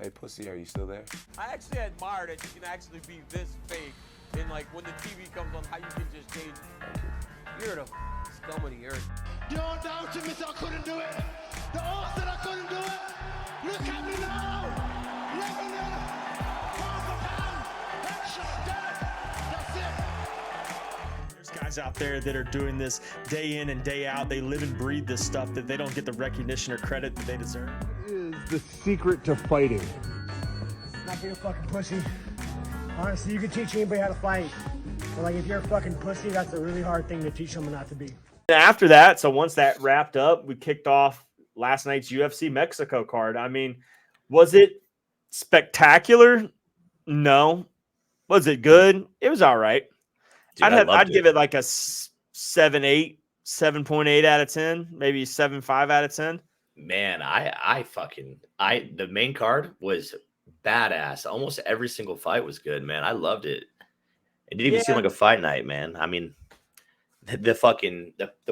Hey, pussy, are you still there? I actually admire that you can actually be this fake, and like when the TV comes on, how you can just change. You're the scum of the earth. You don't doubt me, so I couldn't do it. The odds that I couldn't do it. Look at me now. Leveling. Pound for pound. Headshot dead. That's it. There's guys out there that are doing this day in and day out. They live and breathe this stuff that they don't get the recognition or credit that they deserve. What is the secret to fighting? Not being a fucking pussy. Honestly, you can teach anybody how to fight. But like if you're a fucking pussy, that's a really hard thing to teach someone not to be. After that, so once that wrapped up, we kicked off last night's UFC Mexico card. I mean, was it spectacular? No. Was it good? It was all right. Dude, I'd give it like a 7.8 out of 10, maybe 7.5 out of 10. Man, the main card was badass. Almost every single fight was good, man. I loved it. It didn't even seem like a fight night, man. I mean, the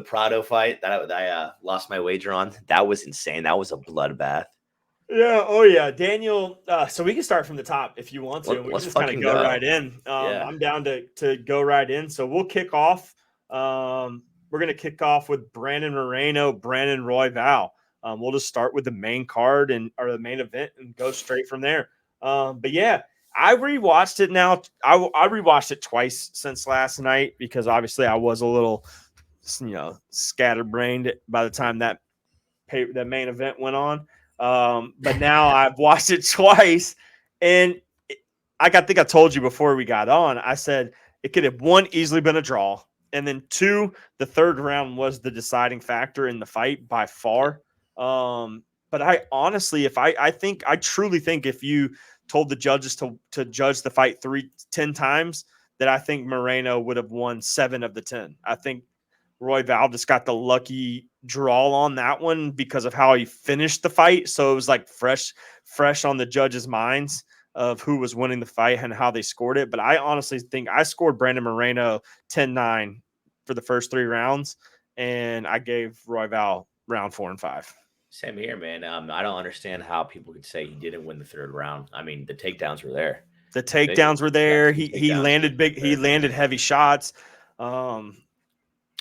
Prado fight that I lost my wager on, that was insane. That was a bloodbath. Yeah. Oh yeah, Daniel. So we can start from the top if you want to. We can just kind of go right in. I'm down to go right in. So we'll kick off. We're gonna kick off with Brandon Moreno, Brandon Royval. We'll just start with the main card or the main event and go straight from there. But yeah, I rewatched it now. I rewatched it twice since last night because obviously I was a little, scatterbrained by the time that main event went on. But now I've watched it twice, and I think I told you before we got on. I said it could have easily been a draw, and then two, the third round was the deciding factor in the fight by far. But I honestly, I truly think if you told the judges to judge the fight 10 times, that I think Moreno would have won 7 of the 10. I think Royval just got the lucky draw on that one because of how he finished the fight. So it was like fresh on the judges' minds of who was winning the fight and how they scored it. But I honestly think I scored Brandon Moreno 10-9 for the first 3 rounds, and I gave Royval round 4 and 5. Same here, man. I don't understand how people could say he didn't win the third round. I mean, the takedowns were there. The takedowns were there. He landed big. He landed heavy shots.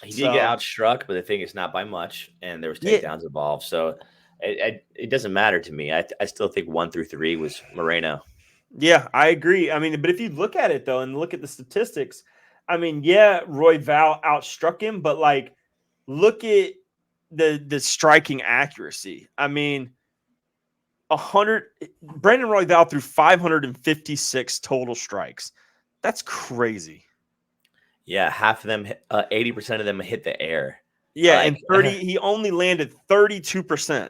He did get outstruck, but the thing is not by much, and there was takedowns involved. So it doesn't matter to me. I still think 1 through 3 was Moreno. Yeah, I agree. I mean, but if you look at it though, and look at the statistics, I mean, yeah, Royval outstruck him, but like, look at the striking accuracy. I mean, Brandon Royval threw 556 total strikes. That's crazy. Yeah, half of them, 80% of them hit the air. Yeah, and 30. He only landed 32%.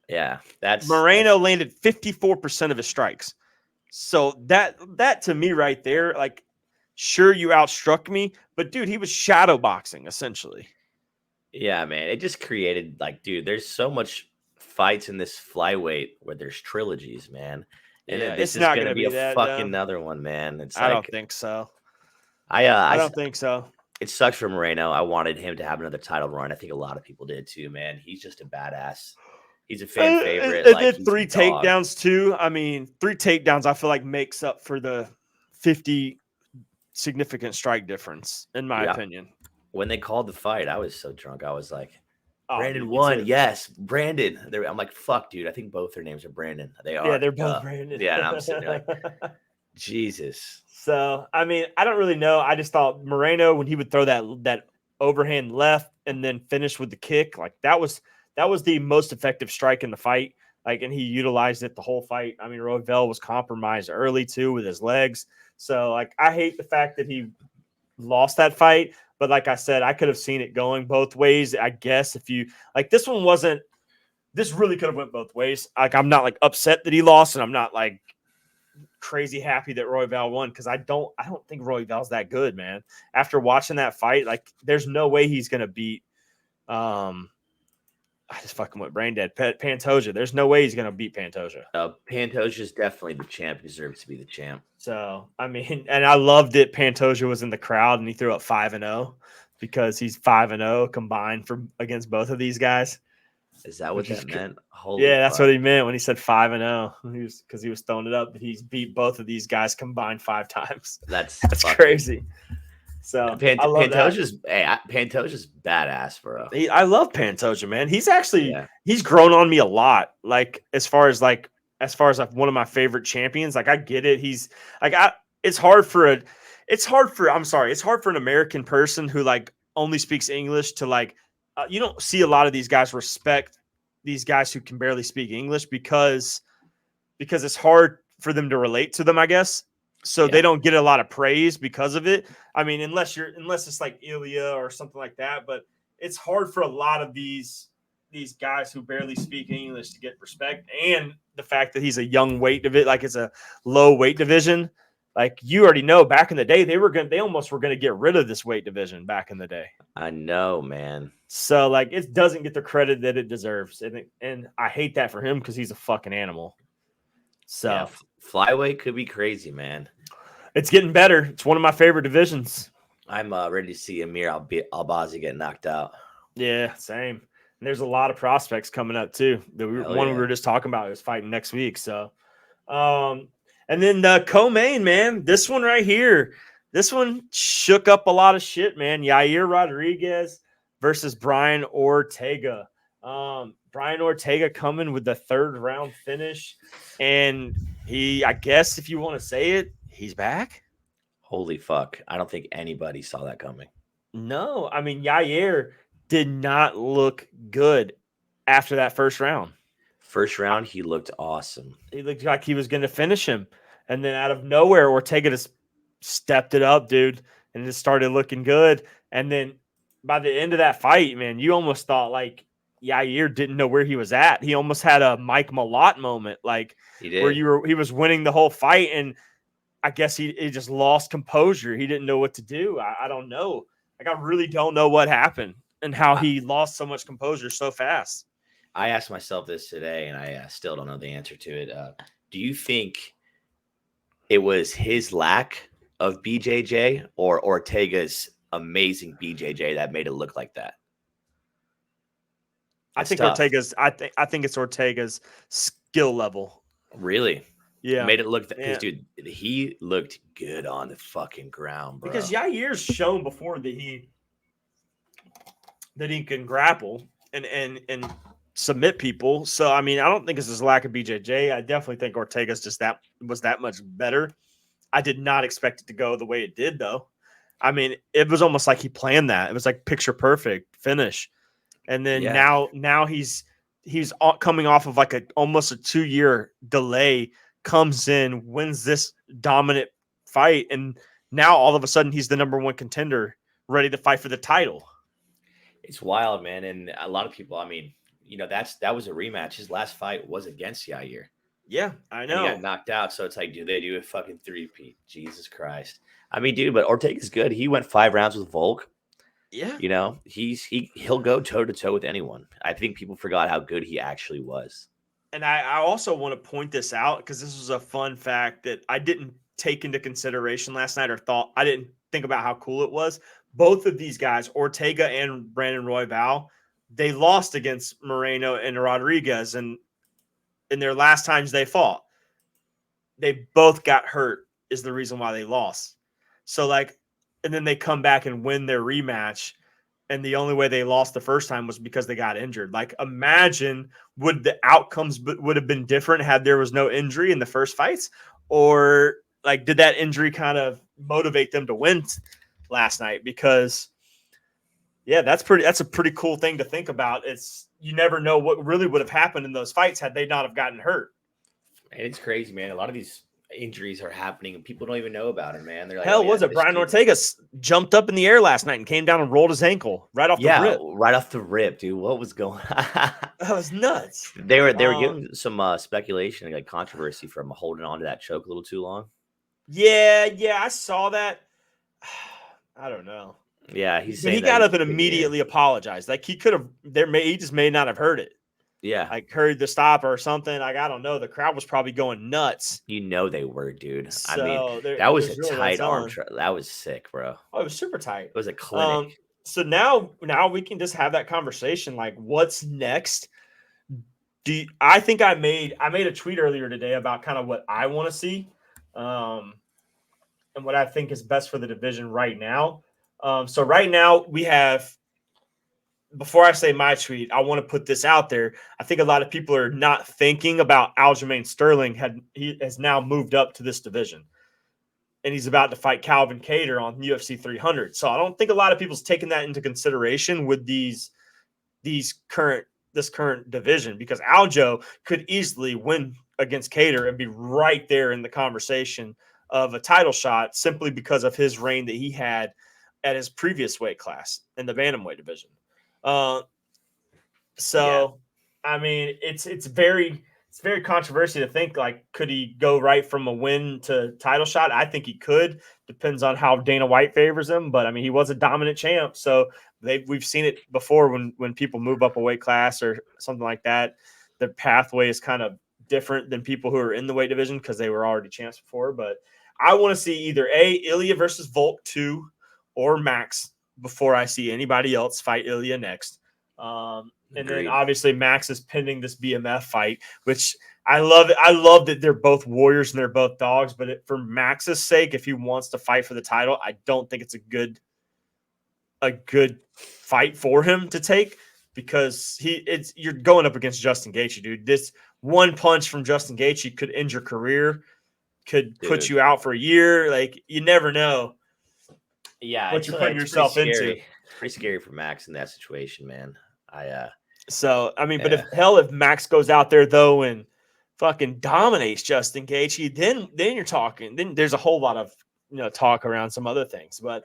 Yeah, Moreno landed 54% of his strikes. So that to me right there, like, sure, you outstruck me, but dude, he was shadow boxing essentially. Yeah, man, it just created like, dude, there's so much fights in this flyweight where there's trilogies, man, and this is going to be a fucking another one, man. I don't think so. I don't think so. It sucks for Moreno. I wanted him to have another title run. I think a lot of people did too, man. He's just a badass. He's a fan favorite. It did 3 takedowns too. I mean, 3 takedowns I feel like makes up for the 50 significant strike difference, in my opinion. When they called the fight, I was so drunk. I was like, Brandon won. Yes, Brandon. I'm like, fuck, dude. I think both their names are Brandon. They are. Yeah, they're both Brandon. Yeah, and I'm sitting there like, Jesus. So, I mean, I don't really know. I just thought Moreno, when he would throw that overhand left and then finish with the kick, like that was the most effective strike in the fight. Like, and he utilized it the whole fight. I mean, Royval was compromised early too with his legs. So, like, I hate the fact that he lost that fight. But like I said, I could have seen it going both ways. I guess if you like, this really could have went both ways. Like, I'm not like upset that he lost, and I'm not like crazy happy that Royval won because I don't think Royval's that good, man. After watching that fight, like, there's no way he's gonna beat. I just fucking went brain dead. Pantoja. There's no way he's gonna beat Pantoja. Pantoja's definitely the champ. He deserves to be the champ. So, I mean, and I loved it. Pantoja was in the crowd and he threw up 5-0 because he's 5-0 combined against both of these guys. Is that what that meant? Holy yeah, that's fuck. what he meant when he said 5-0. Because he was throwing it up. He's beat both of these guys combined 5 times. That's crazy. So I love that. Pantoja's badass, bro. I love Pantoja, man. He's grown on me a lot. Like as far as like one of my favorite champions. Like I get it. He's like it's hard for an American person who like only speaks English to like you don't see a lot of these guys respect these guys who can barely speak English because it's hard for them to relate to them, I guess. So they don't get a lot of praise because of it. I mean, unless it's like Ilya or something like that, but it's hard for a lot of these guys who barely speak English to get respect. And the fact that he's a young weight division, like it's a low weight division. Like you already know, back in the day, they almost were gonna get rid of this weight division back in the day. I know, man. So like it doesn't get the credit that it deserves, and I hate that for him because he's a fucking animal. So yeah, flyweight could be crazy, man. It's getting better. It's one of my favorite divisions. I'm ready to see Amir Albazi get knocked out. Yeah, same. And there's a lot of prospects coming up too. We were just talking about is fighting next week. So, and then the co-main, man, this one right here, this one shook up a lot of shit, man. Yair Rodriguez versus Brian Ortega. Brian Ortega coming with the 3rd round finish, and I guess if you want to say it, he's back. Holy fuck. I don't think anybody saw that coming. No, I mean, Yair did not look good after that first round. First round, he looked awesome. He looked like he was going to finish him. And then out of nowhere, Ortega just stepped it up, dude, and just started looking good. And then by the end of that fight, man, you almost thought like Yair didn't know where he was at. He almost had a Mike Malott moment, like where he was winning the whole fight, and I guess he just lost composure. He didn't know what to do. I don't know. Like I really don't know what happened and how he lost so much composure so fast. I asked myself this today, and I still don't know the answer to it. Do you think it was his lack of BJJ or Ortega's amazing BJJ that made it look like that? I think it's Ortega's skill level. Really? Yeah. Made it look because dude, he looked good on the fucking ground, bro. Because Yair's shown before that he can grapple and submit people. So I mean, I don't think it's his lack of BJJ. I definitely think Ortega's just was that much better. I did not expect it to go the way it did, though. I mean, it was almost like he planned that. It was like picture perfect finish. And then now he's coming off of like almost a 2-year delay, comes in, wins this dominant fight, and now all of a sudden he's the number 1 contender, ready to fight for the title. It's wild, man. And a lot of people, I mean, that was a rematch. His last fight was against Yair. Yeah, I know. And he got knocked out. So it's like, do they do a fucking 3-peat? Jesus Christ. I mean, dude, but Ortega's good. He went 5 rounds with Volk. Yeah. He'll go toe to toe with anyone. I think people forgot how good he actually was. And I also want to point this out because this was a fun fact that I didn't take into consideration last night I didn't think about how cool it was. Both of these guys, Ortega and Brandon Royval, they lost against Moreno and Rodriguez, and in their last times they fought, they both got hurt is the reason why they lost. So like, and then they come back and win their rematch. And the only way they lost the first time was because they got injured. Like imagine would the outcomes would have been different had there was no injury in the first fights, or like, did that injury kind of motivate them to win last night? Because that's a pretty cool thing to think about. You never know what really would have happened in those fights had they not have gotten hurt. And it's crazy, man. A lot of these injuries are happening and people don't even know about it, man. They're like, hell, was it Brian Ortega jumped up in the air last night and came down and rolled his ankle right off the rip? Right off the rip, dude. What was going on? That was nuts. They were giving some speculation, like controversy from holding on to that choke a little too long. Yeah, I saw that. I don't know. Yeah, he got up and immediately apologized. Like he could have he just may not have heard it. Yeah. Like heard the stop or something. Like, I don't know. The crowd was probably going nuts. They were, dude. So I mean, that was a really tight arm. That was sick, bro. Oh, it was super tight. It was a clinic. So now we can just have that conversation. Like, what's next I think I made a tweet earlier today about kind of what I want to see, and what I think is best for the division right now. So right now we have. Before I say my tweet, I want to put this out there. I think a lot of people are not thinking about Aljamain Sterling. He has now moved up to this division, and he's about to fight Calvin Kattar on UFC 300. So I don't think a lot of people's taking that into consideration with this current division, because Aljo could easily win against Kattar and be right there in the conversation of a title shot simply because of his reign that he had at his previous weight class in the bantamweight division. I mean, it's very controversial to think, like, could he go right from a win to title shot? I think he could. Depends on how Dana White favors him, but I mean, he was a dominant champ, so we've seen it before when people move up a weight class or something like that. The pathway is kind of different than people who are in the weight division because they were already champs before. But I want to see either Ilya versus Volk 2 or Max before I see anybody else fight Ilya next. And then obviously Max is pending this BMF fight, which I love. I love that they're both warriors and they're both dogs. But for Max's sake, if he wants to fight for the title, I don't think it's a good fight for him to take, because you're going up against Justin Gaethje, dude. This one punch from Justin Gaethje could end your career, could put you out for a year. Like, you never know. Yeah, what you're putting yourself into. Pretty scary for Max in that situation, man. So I mean, but if Max goes out there though and fucking dominates Justin Gaethje, then you're talking. Then there's a whole lot of talk around some other things. But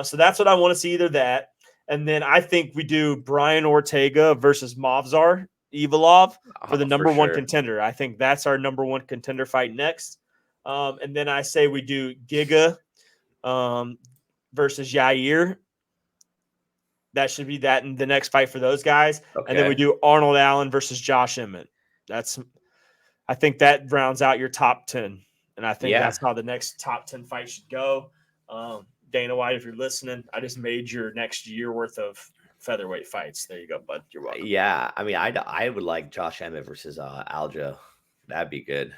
so that's what I want to see, either that, and then I think we do Brian Ortega versus Movsar Evloev for the number one contender. I think that's our number one contender fight next. And then I say we do Giga versus Yair. That should be that in the next fight for those guys. Okay. And then we do Arnold Allen versus Josh Emmett. I think that rounds out your top 10. And I think that's how the next top 10 fight should go. Dana White, if you're listening, I just made your next year worth of featherweight fights. There you go, bud. You're welcome. Yeah. I mean, I would like Josh Emmett versus Aljo. That'd be good.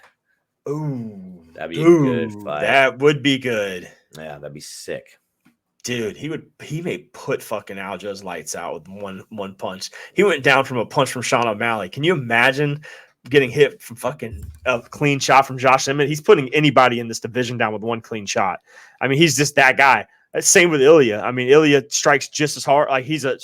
Ooh. That'd be a good fight. That would be good. Yeah, that'd be sick. Dude, he may put fucking Aljo's lights out with one punch. He went down from a punch from Sean O'Malley. Can you imagine getting hit from fucking a clean shot from Josh Emmett? He's putting anybody in this division down with one clean shot. I mean, he's just that guy. Same with Ilya. I mean, Ilya strikes just as hard. Like, he's a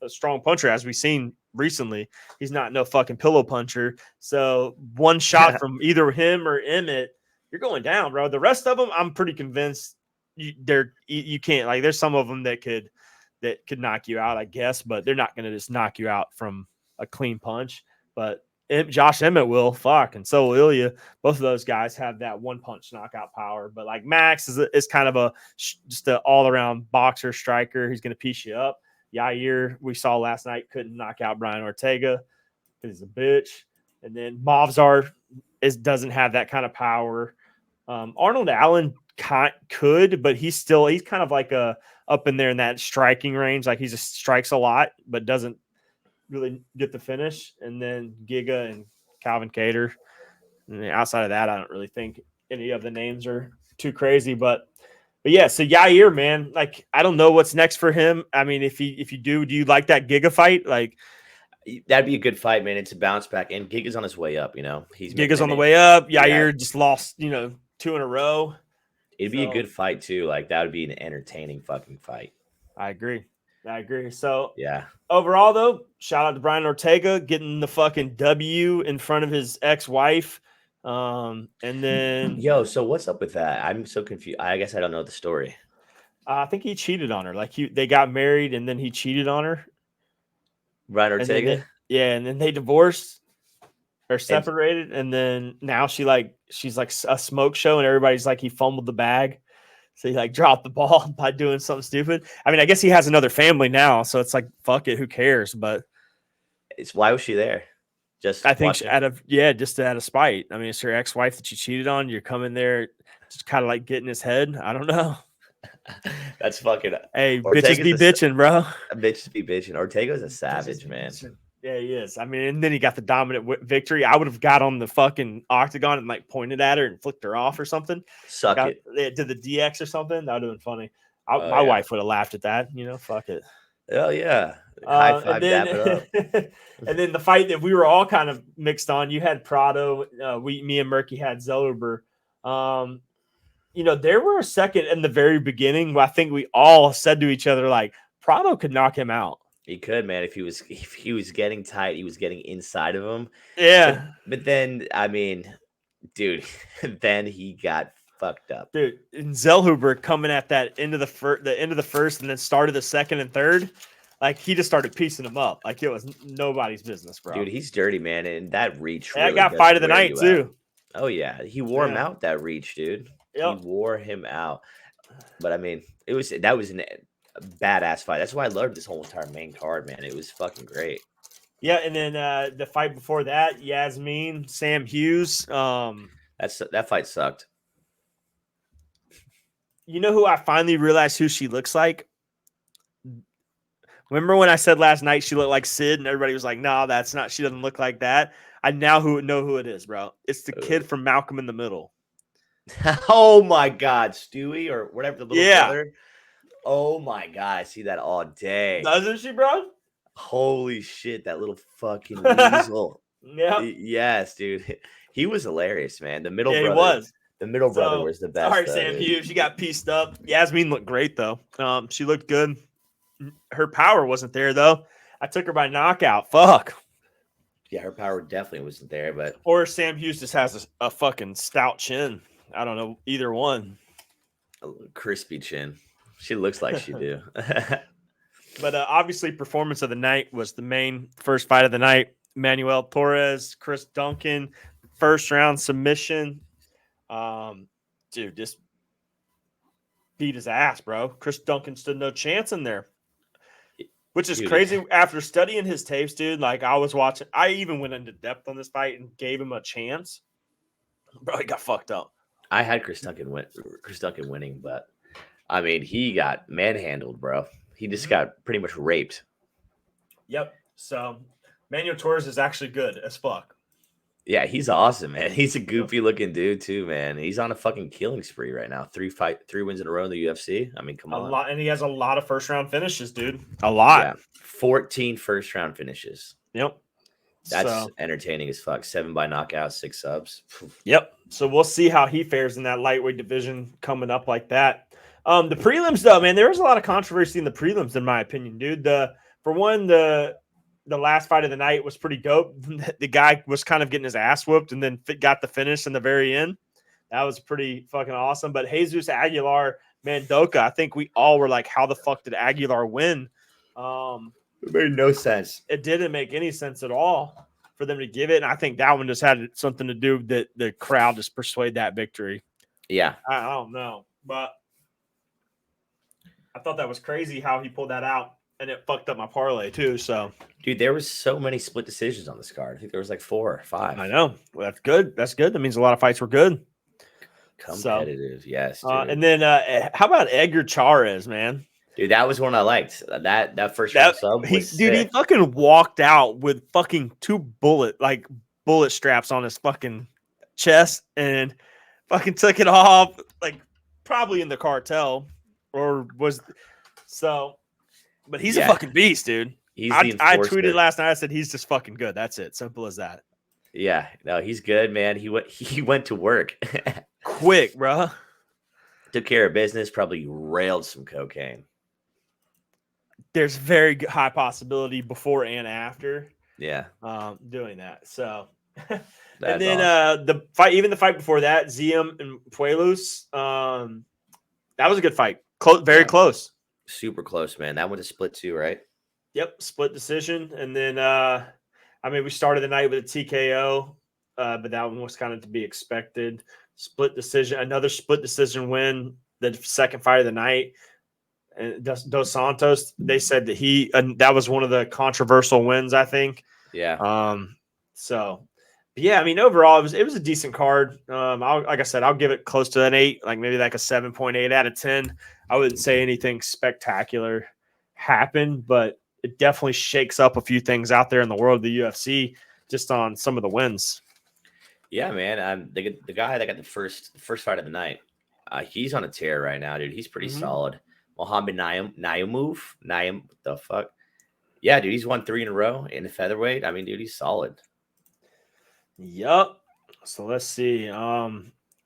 strong puncher, as we've seen recently. He's not no fucking pillow puncher. So one shot from either him or Emmett, you're going down, bro. The rest of them, I'm pretty convinced you can't. Like, there's some of them that could knock you out, I guess, but they're not going to just knock you out from a clean punch. But Josh Emmett will, and so will Ilya. Both of those guys have that one punch knockout power. But like, Max is kind of just an all around boxer, striker. He's going to piece you up. Yair, we saw last night, couldn't knock out Brian Ortega because he's a bitch. And then Movsar doesn't have that kind of power. Arnold Allen could, but he's kind of like up in there in that striking range. Like, he just strikes a lot, but doesn't really get the finish. And then Giga and Calvin Kattar. And outside of that, I don't really think any of the names are too crazy. But yeah, so Yair, man, like, I don't know what's next for him. I mean, if you do you like that Giga fight? Like, that'd be a good fight, man. It's a bounce back, and Giga's on his way up. Giga's on the way up. Yair just lost, 2 in a row. It'd be a good fight too. Like, that would be an entertaining fucking fight. I agree. So yeah. Overall, though, shout out to Brian Ortega getting the fucking W in front of his ex-wife. And then so what's up with that? I'm so confused. I guess I don't know the story. I think he cheated on her. Like, they got married and then he cheated on her. Brian Ortega? And then they divorced or separated, and then now she's like a smoke show, and everybody's like, he fumbled the bag. So he like dropped the ball by doing something stupid. I mean, I guess he has another family now, so it's like, fuck it, who cares? But why was she there? Just out of spite. I mean, it's her ex-wife that you cheated on. You're coming there, just kind of like getting his head. I don't know. That's fucking. Hey, Ortega's bitches be bitching, bro. Bitches be bitching. Ortega's a savage, man. Yeah, he is. I mean, and then he got the dominant victory. I would have got on the fucking Octagon and like pointed at her and flicked her off or something. Suck it. Did the DX or something. That would have been funny. My Yeah. wife would have laughed at that. Fuck it. Oh yeah. High five, dap it up. And then the fight that we were all kind of mixed on. You had Prado. Me and Murky had Zelluber. There were a second in the very beginning where I think we all said to each other like Prado could knock him out. He could, man. If he was getting tight, he was getting inside of him. Yeah. But then, I mean, dude, then he got fucked up. Dude, and Zellhuber coming at that end of the end of the first and then started the second and third. Like he just started piecing them up. Like it was nobody's business, bro. Dude, he's dirty, man. And that reach. That got fight of the night too. Oh yeah. He wore him out, that reach, dude. Yep. He wore him out. But I mean, that was a badass fight. That's why I loved this whole entire main card, man. It was fucking great. Yeah, and then the fight before that, Yasmin, Sam Hughes. That fight sucked. You know who I finally realized who she looks like? Remember when I said last night she looked like Sid and everybody was like, no, that's not. She doesn't look like that. I now know who it is, bro. It's the kid from Malcolm in the Middle. Oh my God, Stewie or whatever the little brother. Oh my God, I see that all day. Doesn't she, bro? Holy shit, that little fucking weasel. Yeah. Yes, dude. He was hilarious, man. The middle brother. He was. The middle brother was the best. Sorry, Sam Hughes. She got pieced up. Yasmin looked great, though. She looked good. Her power wasn't there, though. I took her by knockout. Fuck. Yeah, her power definitely wasn't there, but. Or Sam Hughes just has a fucking stout chin. I don't know. Either one. A crispy chin. She looks like she do. But obviously, performance of the night was the main first fight of the night. Manuel Torres, Chris Duncan, first round submission. Dude, just beat his ass, bro. Chris Duncan stood no chance in there, which is crazy. After studying his tapes, dude, like I was watching, I even went into depth on this fight and gave him a chance. Bro, he got fucked up. I had Chris Duncan winning, but I mean, he got manhandled, bro. He just got pretty much raped. Yep. So Manuel Torres is actually good as fuck. Yeah, he's awesome, man. He's a goofy looking dude too, man. He's on a fucking killing spree right now. 3 wins in a row in the UFC. I mean, come on. A lot, and he has a lot of first round finishes, dude. A lot. Yeah. 14 first round finishes. Yep. That's entertaining as fuck. 7 by knockout, 6 subs. Yep. So we'll see how he fares in that lightweight division coming up like that. The prelims, though, man, there was a lot of controversy in the prelims, in my opinion, dude. For one, the last fight of the night was pretty dope. The guy was kind of getting his ass whooped and then got the finish in the very end. That was pretty fucking awesome. But Jesus Aguilar, Mendoza, I think we all were like, how the fuck did Aguilar win? It made no sense. It didn't make any sense at all for them to give it. And I think that one just had something to do that the crowd just persuade that victory. Yeah. I don't know. But I thought that was crazy how he pulled that out, and it fucked up my parlay too. So, dude, there was so many split decisions on this card. I think there was like 4 or 5. I know. Well, that's good. That's good. That means a lot of fights were good. Competitive, yes. And then how about Edgar Chairez, man? Dude, that was one I liked. That first round sub was dude, he fucking walked out with fucking 2 bullet straps on his fucking chest and fucking took it off, like probably in the cartel. But he's a fucking beast, dude. I tweeted last night. I said he's just fucking good. That's it. Simple as that. Yeah, no, he's good, man. He went to work quick, bro. Took care of business. Probably railed some cocaine. There's very high possibility before and after. Yeah, doing that. So, and then awesome. The fight before that, Ziem and Puelos. That was a good fight. Very close. Super close, man. That went to split too, right? Yep, split decision. And then, we started the night with a TKO, but that one was kind of to be expected. Split decision, another split decision win, the second fight of the night. And Dos Santos, they said that that was one of the controversial wins, I think. Yeah. Overall, it was a decent card. Like I said, I'll give it close to an 8, like maybe like a 7.8 out of 10. I wouldn't say anything spectacular happened, but it definitely shakes up a few things out there in the world of the UFC just on some of the wins. Yeah, man. The guy that got the first fight of the night, he's on a tear right now, dude. He's pretty solid. Mohammed Naimov, what the fuck? Yeah, dude, he's won 3 in a row in the featherweight. I mean, dude, he's solid. Yup. So let's see.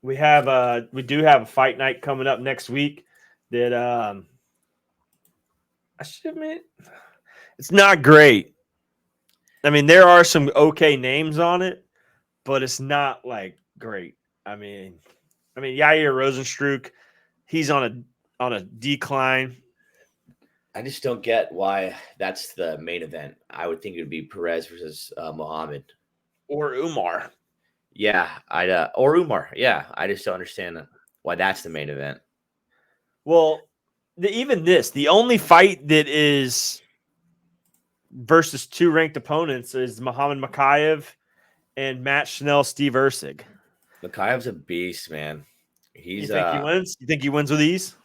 We do have a fight night coming up next week that I should admit it's not great. I mean, there are some okay names on it, but it's not like great. I mean, Yair Rozenstruik, he's on a decline. I just don't get why that's the main event. I would think it would be Perez versus Muhammad or Umar. Yeah, or Umar. Yeah, I just don't understand why that's the main event. Well, the only fight that is versus 2 ranked opponents is Muhammad Makayev and Matt Schnell, Steve Erceg. Makayev's a beast, man. You think he wins? You think he wins with ease?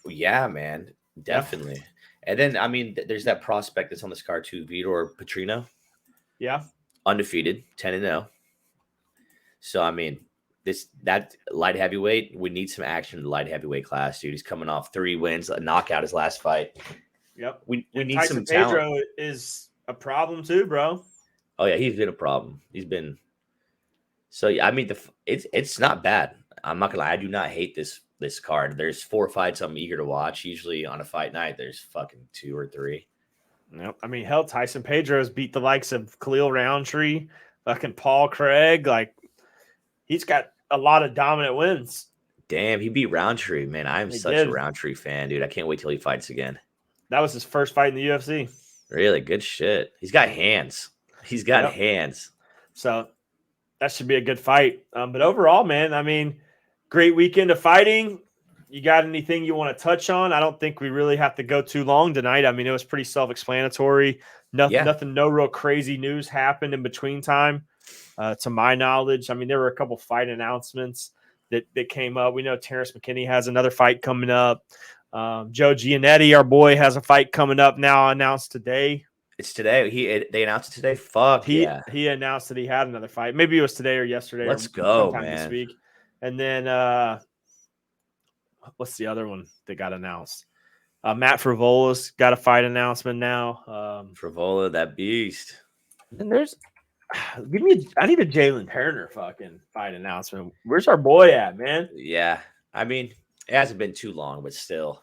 Yeah, man, definitely. Yeah. And then, I mean, there's that prospect that's on this card too, Vitor Petrino. Yeah. Undefeated, 10-0. So, I mean, that light heavyweight, we need some action in the light heavyweight class, dude. He's coming off 3 wins, a knockout his last fight. Yep. We need Tyson some Pedro talent. Is a problem too, bro. Oh, yeah, he's been a problem. He's been – so, yeah, I mean, it's not bad. I'm not going to lie. I do not hate this card. There's 4 fights I'm eager to watch. Usually on a fight night, there's fucking 2 or 3. Nope. I mean, hell, Tyson Pedro's beat the likes of Khalil Roundtree, fucking Paul Craig. Like, he's got a lot of dominant wins. Damn, he beat Roundtree, man. I'm such a Roundtree fan, dude. I can't wait till he fights again. That was his first fight in the UFC. Really? Good shit. He's got hands. He's got hands. So that should be a good fight. But overall, man, I mean, great weekend of fighting. You got anything you want to touch on? I don't think we really have to go too long tonight. I mean, it was pretty self-explanatory. Nothing, no real crazy news happened in between time, to my knowledge. I mean, there were a couple fight announcements that came up. We know Terrence McKinney has another fight coming up. Joe Giannetti, our boy, has a fight coming up now, announced today. It's today. They announced it today. Fuck yeah. He announced that he had another fight. Maybe it was today or yesterday. Let's or go, sometime man. This week. And then what's the other one that got announced? Matt Frivola's got a fight announcement now. Frivola, that beast. And there's I need a Jalen Turner fucking fight announcement. Where's our boy at, man? Yeah. I mean, it hasn't been too long, but still.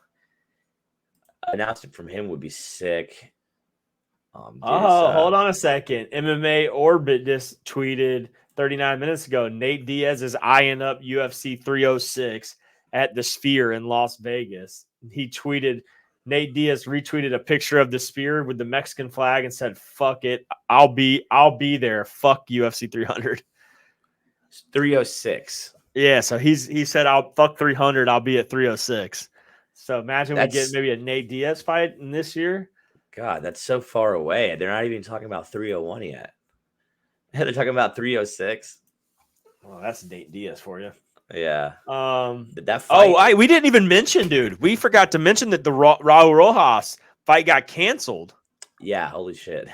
Announcement from him would be sick. Hold on a second. MMA Orbit just tweeted 39 minutes ago, Nate Diaz is eyeing up UFC 306 at the Sphere in Las Vegas. Nate Diaz retweeted a picture of the Sphere with the Mexican flag and said, fuck it. I'll be there. Fuck UFC 300. 306. Yeah, so he said, I'll fuck 300. I'll be at 306. So imagine we get maybe a Nate Diaz fight in this year. God, that's so far away. They're not even talking about 301 yet. They're talking about 306. Well, that's Nate Diaz for you. Yeah. That fight? We didn't even mention, dude. We forgot to mention that the Raul Rojas fight got canceled. Yeah, holy shit.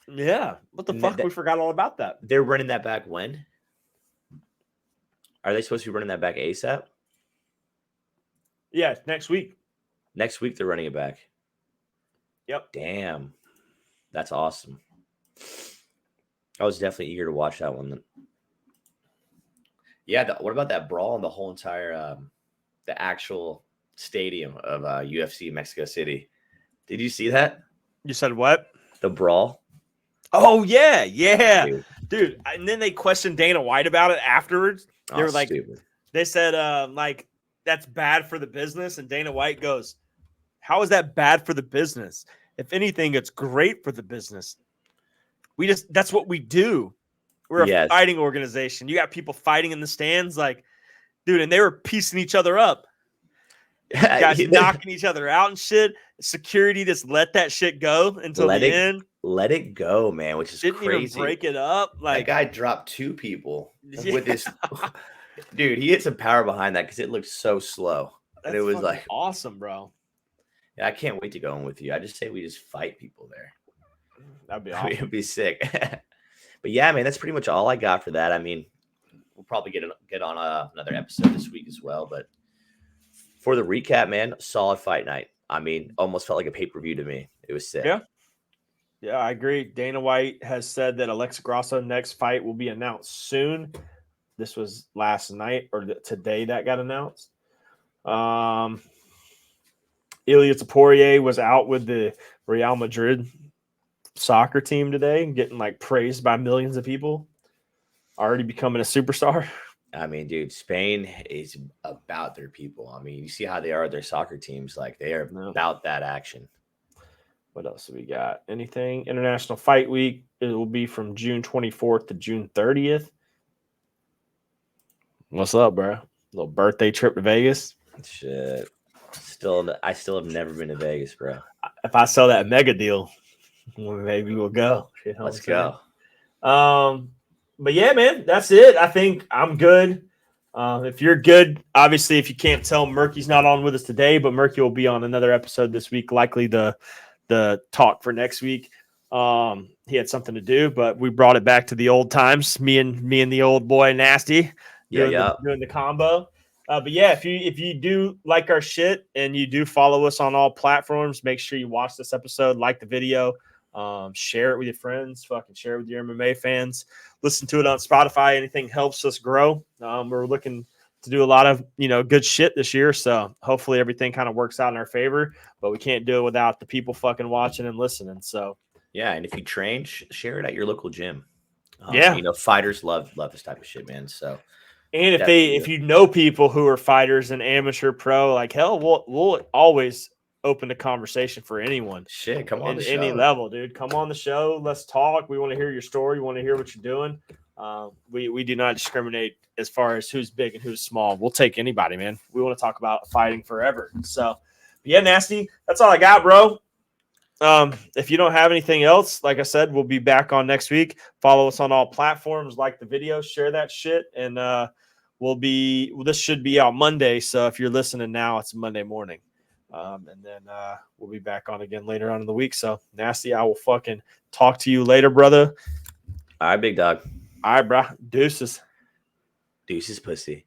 Yeah. What the fuck? We forgot all about that. They're running that back when? Are they supposed to be running that back ASAP? Yeah, next week. Next week they're running it back. Yep. Damn. That's awesome. I was definitely eager to watch that one. Yeah, what about that brawl in the whole entire the actual stadium of UFC Mexico City? Did you see that? You said what? The brawl. Oh yeah, dude. And then they questioned Dana White about it afterwards. They were like, stupid. They said like that's bad for the business, and Dana White goes, "How is that bad for the business? If anything, it's great for the business. That's what we do. We're a fighting organization. You got people fighting in the stands, like, dude, and they were piecing each other up. Guys knocking each other out and shit. Security just let that shit go until the end. Let it go, man, which is Didn't crazy. Even break it up. Like that guy dropped 2 people with this. Dude, he hit some power behind that because it looked so slow. And it was like awesome, bro. Yeah, I can't wait to go in with you. I just say we just fight people there. That'd be awesome. It'd be sick. But yeah, man, that's pretty much all I got for that. I mean, we'll probably get on another episode this week as well. But for the recap, man, solid fight night. I mean, almost felt like a pay-per-view to me. It was sick. Yeah, I agree. Dana White has said that Alexa Grasso next fight will be announced soon. This was last night or today that got announced. Ilya Taporia was out with the Real Madrid soccer team today, getting like praised by millions of people. Already becoming a superstar. I mean, dude, Spain is about their people. I mean, you see how they are, their soccer teams. Like, they are about that action. What else have we got? Anything? International Fight Week. It will be from June 24th to June 30th. What's up, bro? Little birthday trip to Vegas. Shit. I still have never been to Vegas, bro. If I sell that mega deal, maybe we'll go. Let's go. But yeah, man, that's it. I think I'm good. If you're good, obviously, if you can't tell, Murky's not on with us today, but Murky will be on another episode this week, likely the talk for next week. He had something to do, but we brought it back to the old times. Me and the old boy Nasty doing the combo. But yeah, if you do like our shit and you do follow us on all platforms, make sure you watch this episode, like the video, share it with your friends, fucking share it with your MMA fans. Listen to it on Spotify. Anything helps us grow. We're looking to do a lot of good shit this year, so hopefully everything kind of works out in our favor. But we can't do it without the people fucking watching and listening. So yeah, and if you train, share it at your local gym. Yeah, fighters love this type of shit, man. So. And if you know people who are fighters and amateur pro, like hell, we'll always open the conversation for anyone. Shit, come on the show. Any level, dude. Come on the show. Let's talk. We want to hear your story. We want to hear what you're doing. We do not discriminate as far as who's big and who's small. We'll take anybody, man. We want to talk about fighting forever. So, yeah, Nasty. That's all I got, bro. If you don't have anything else, like I said, we'll be back on next week. Follow us on all platforms, like the video, share that shit, and this should be out Monday. So if you're listening now, it's Monday morning. And then we'll be back on again later on in the week. So Nasty, I will fucking talk to you later, brother. All right, big dog. All right, bro. Deuces. Deuces, pussy.